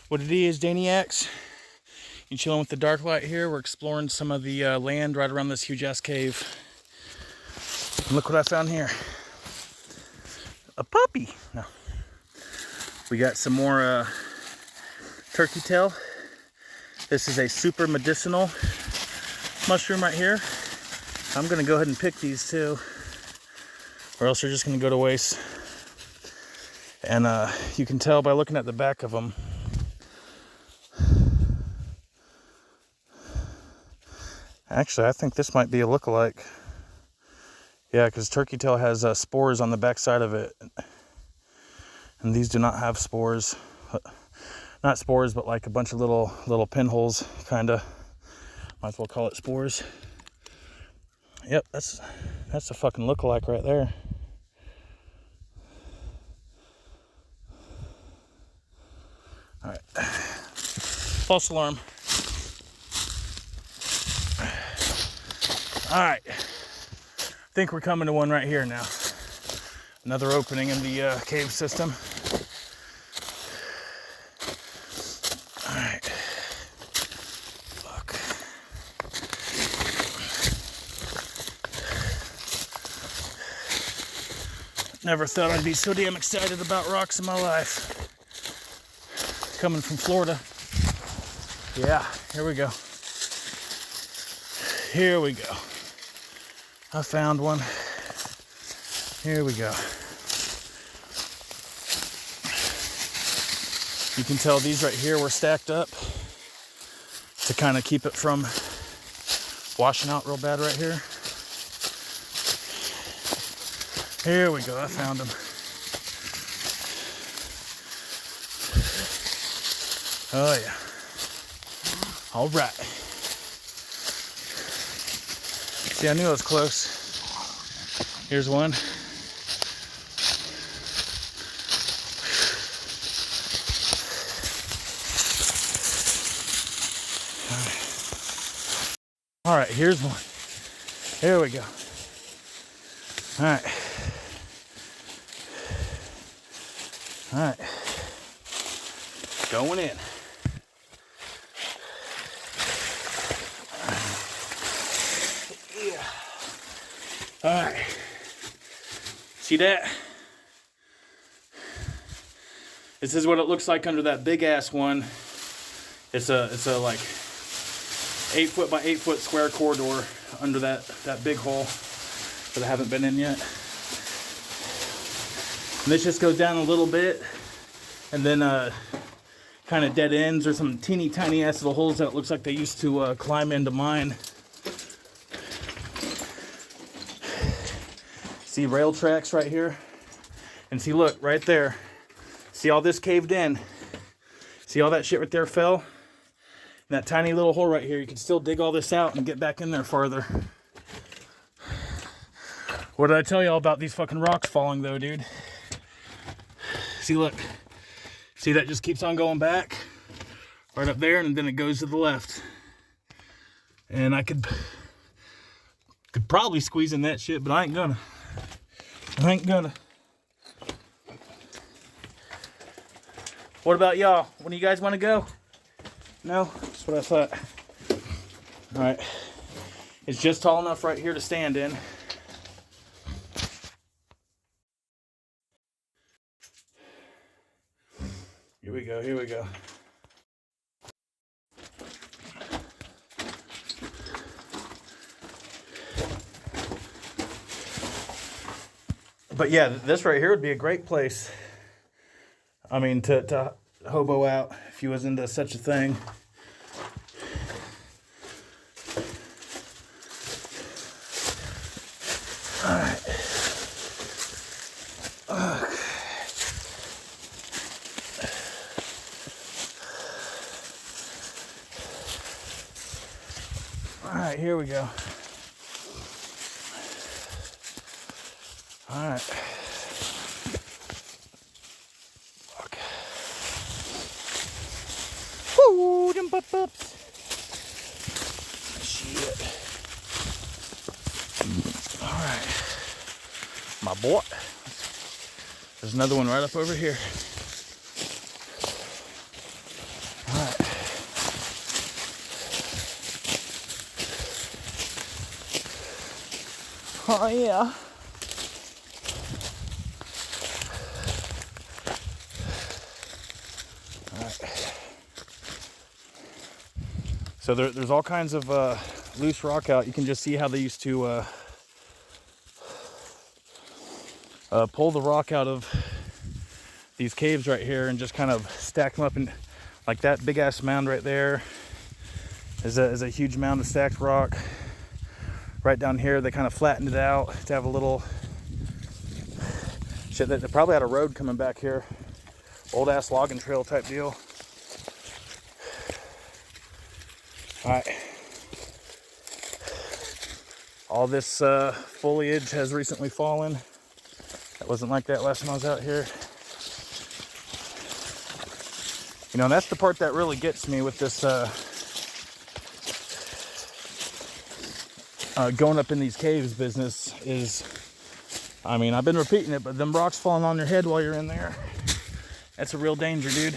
What it is, Daniacs. You chilling with the DarkLight here. We're exploring some of the land right around this huge ass cave. And look what I found here. A puppy. No. We got some more turkey tail. This is a super medicinal mushroom right here. I'm gonna go ahead and pick these too, or else they're just gonna go to waste. And you can tell by looking at the back of them. Actually, I think this might be a lookalike. Yeah, because turkey tail has spores on the back side of it. And these do not have spores. Not spores, but like a bunch of little pinholes, kind of. Might as well call it spores. Yep, that's a fucking lookalike right there. All right. False alarm. All right. I think we're coming to one right here now. Another opening in the cave system. All right. Fuck. Never thought I'd be so damn excited about rocks in my life. Coming from Florida. Yeah, here we go. Here we go. I found one. Here we go. You can tell these right here were stacked up to kind of keep it from washing out real bad right here. Here we go, I found them. Oh yeah. All right. See, I knew I was close. Here's one. All right, here's one. Here we go. All right. All right. Going in. Yeah. All right. See that? This is what it looks like under that big ass one. It's a like 8 foot by 8 foot square corridor under that big hole that I haven't been in yet. And this just goes down a little bit, and then kind of dead ends or some teeny tiny ass little holes that it looks like they used to climb into mine. See rail tracks right here, and see, look right there. See all this caved in. See all that shit right there fell. And that tiny little hole right here, you can still dig all this out and get back in there farther. What did I tell y'all about these fucking rocks falling though, dude? See, look. See, that just keeps on going back right up there, and then it goes to the left. And I could probably squeeze in that shit, but I ain't gonna. I ain't gonna. What about y'all? When do you guys want to go? No? That's what I thought. All right. It's just tall enough right here to stand in. Here we go, here we go. But yeah, this right here would be a great place. I mean, to hobo out if you was into such a thing. All right. All right, here we go. All right. Okay. Woo, them butt-bups. Shit. All right. My boy. There's another one right up over here. Oh, yeah. All right. So there's all kinds of loose rock out. You can just see how they used to pull the rock out of these caves right here and just kind of stack them up, and like that big ass mound right there is a huge mound of stacked rock. Right down here they kind of flattened it out to have a little shit that they probably had a road coming back here, old ass logging trail type deal. All right, all this foliage has recently fallen. That wasn't like that last time I was out here. You know, that's the part that really gets me with this going up in these caves business is, I mean, I've been repeating it, but them rocks falling on your head while you're in there, that's a real danger, dude.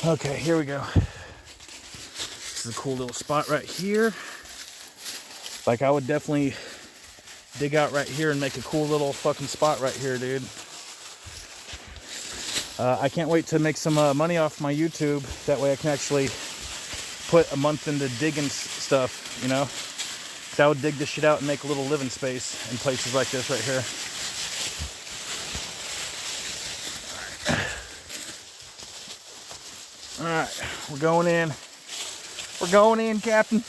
Okay, here we go. This is a cool little spot right here. Like, I would definitely dig out right here and make a cool little fucking spot right here, dude. I can't wait to make some money off my YouTube. That way I can actually put a month into digging stuff, you know? So I would dig this shit out and make a little living space in places like this right here. All right, we're going in. We're going in, Captain.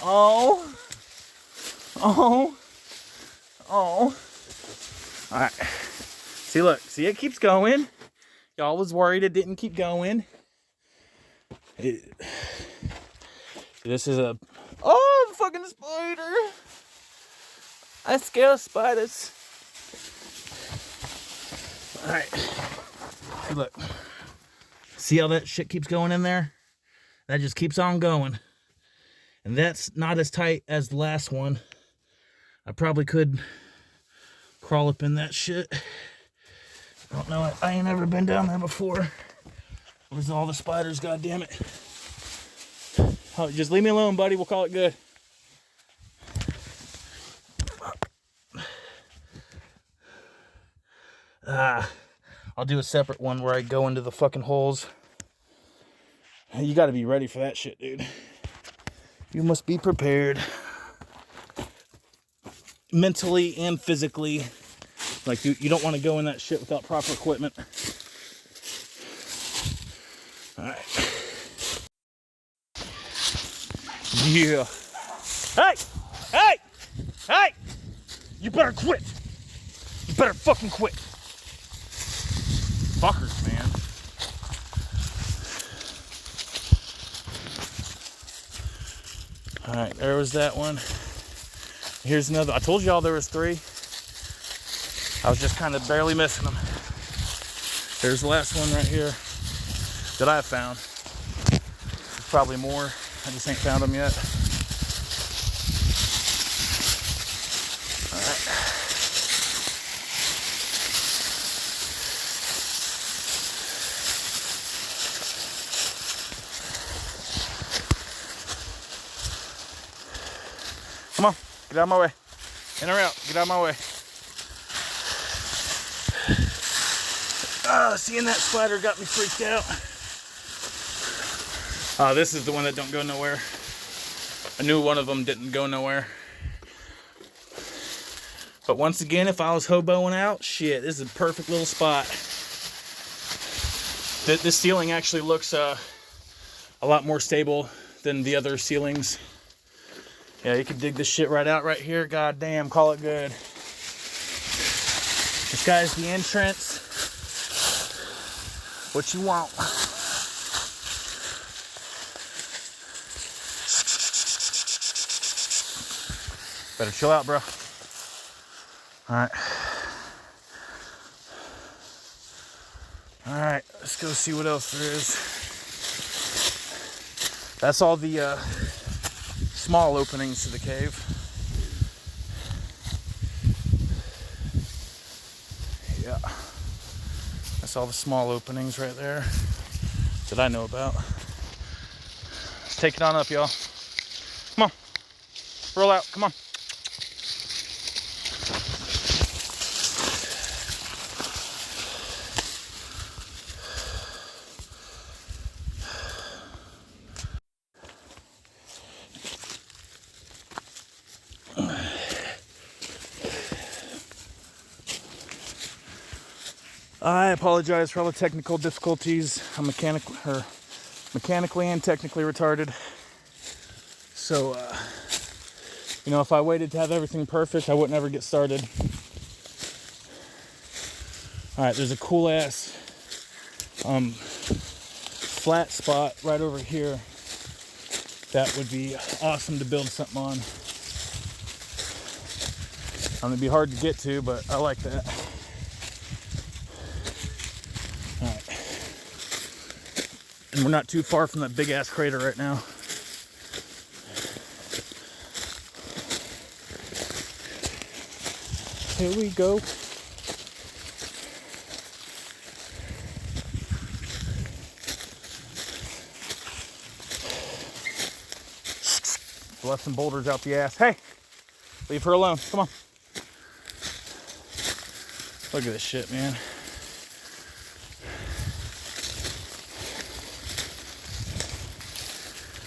Oh. Oh. Oh. All right. See, look. See, it keeps going. Y'all was worried it didn't keep going. This is a... Oh, fucking spider. I scare spiders. All right. See, look. See how that shit keeps going in there? That just keeps on going. And that's not as tight as the last one. I probably could crawl up in that shit. I don't know. I ain't never been down there before. Where's all the spiders? God damn it! Oh, just leave me alone, buddy. We'll call it good. I'll do a separate one where I go into the fucking holes. You got to be ready for that shit, dude. You must be prepared, mentally and physically. Like, you don't want to go in that shit without proper equipment. All right. Yeah. Hey! Hey! Hey! You better quit. You better fucking quit. Fuckers, man. All right, there was that one. Here's another. I told y'all there was 3. I was just kind of barely missing them. There's the last one right here that I found. There's probably more. I just ain't found them yet. All right. Come on, get out of my way. In or out, get out of my way. Seeing that spider got me freaked out. This is the one that don't go nowhere. I knew one of them didn't go nowhere. But once again, if I was hoboing out, shit, this is a perfect little spot. This ceiling actually looks a lot more stable than the other ceilings. Yeah, you can dig this shit right out right here. God damn, call it good. This guy's the entrance. What you want? Better chill out, bro. All right. All right, let's go see what else there is. That's all the small openings to the cave. Yeah. That's all the small openings right there that I know about. Let's take it on up, y'all. Come on. Roll out, come on. I apologize for all the technical difficulties. I'm mechanically and technically retarded. So, you know, if I waited to have everything perfect, I wouldn't ever get started. All right, there's a cool ass flat spot right over here that would be awesome to build something on. It'd be hard to get to, but I like that. All right, and we're not too far from that big ass crater right now. Here we go. Left some boulders out the ass. Hey, leave her alone. Come on. Look at this shit, man.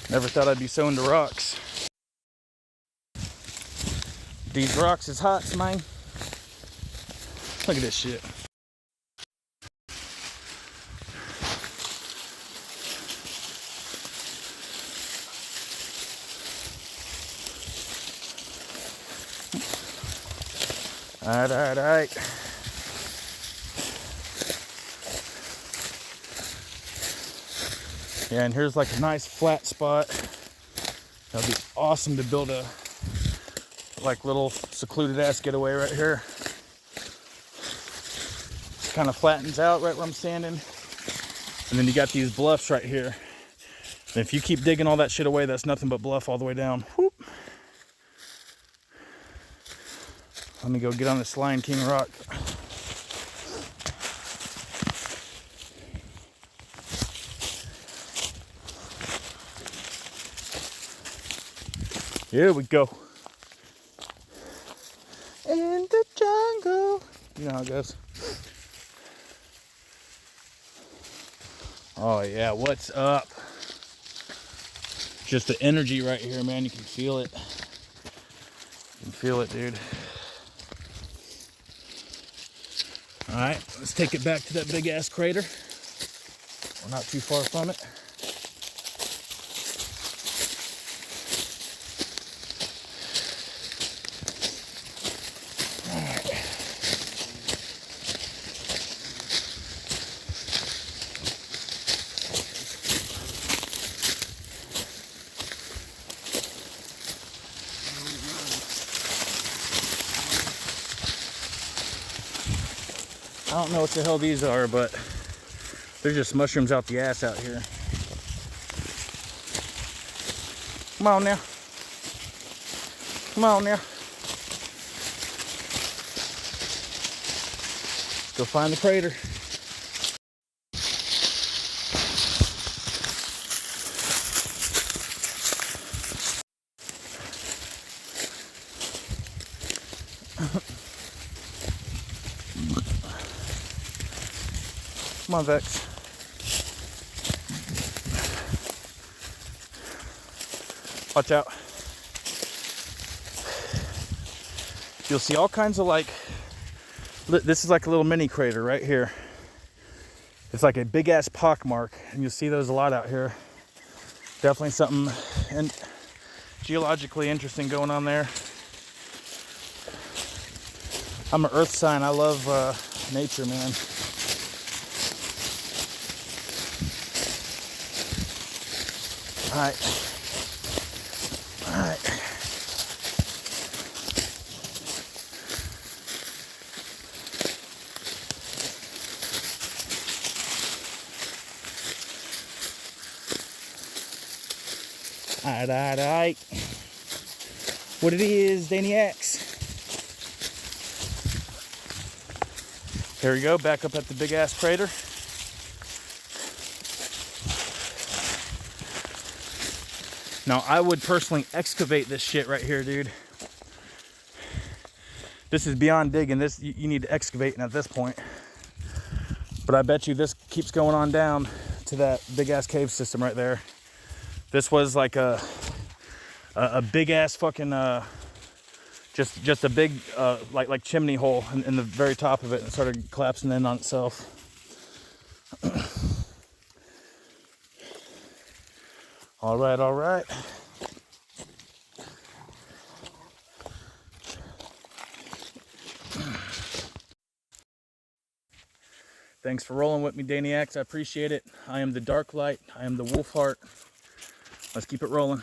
Never thought I'd be so into rocks. These rocks is hot, man. Look at this shit. All right. Yeah, and here's like a nice flat spot. That'll be awesome to build a like little secluded ass getaway right here. Kind of flattens out right where I'm standing. And then you got these bluffs right here. And if you keep digging all that shit away, that's nothing but bluff all the way down. Whoop. Let me go get on this Lion King rock. Here we go. In the jungle. You know how it goes. Oh yeah, what's up? Just the energy right here, man. You can feel it. You can feel it, dude. All right, let's take it back to that big ass crater. We're not too far from it. I don't know what the hell these are, but they're just mushrooms out the ass out here. Come on now. Come on now. Let's go find the crater. Come on, Vex. Watch out. You'll see all kinds of like, this is like a little mini crater right here. It's like a big ass pock mark, and you'll see those a lot out here. Definitely something and geologically interesting going on there. I'm an earth sign. I love nature, man. All right. All right. What it is, Danny X. There we go, back up at the big ass crater. Now, I would personally excavate this shit right here, dude. This is beyond digging. This, you need to excavate at this point. But I bet you this keeps going on down to that big ass cave system right there. This was like a big ass fucking just a big like chimney hole in the very top of it, and it started collapsing in on itself. All right. Thanks for rolling with me, Daniacs. I appreciate it. I am the DarkLight. I am the Wolfheart. Let's keep it rolling.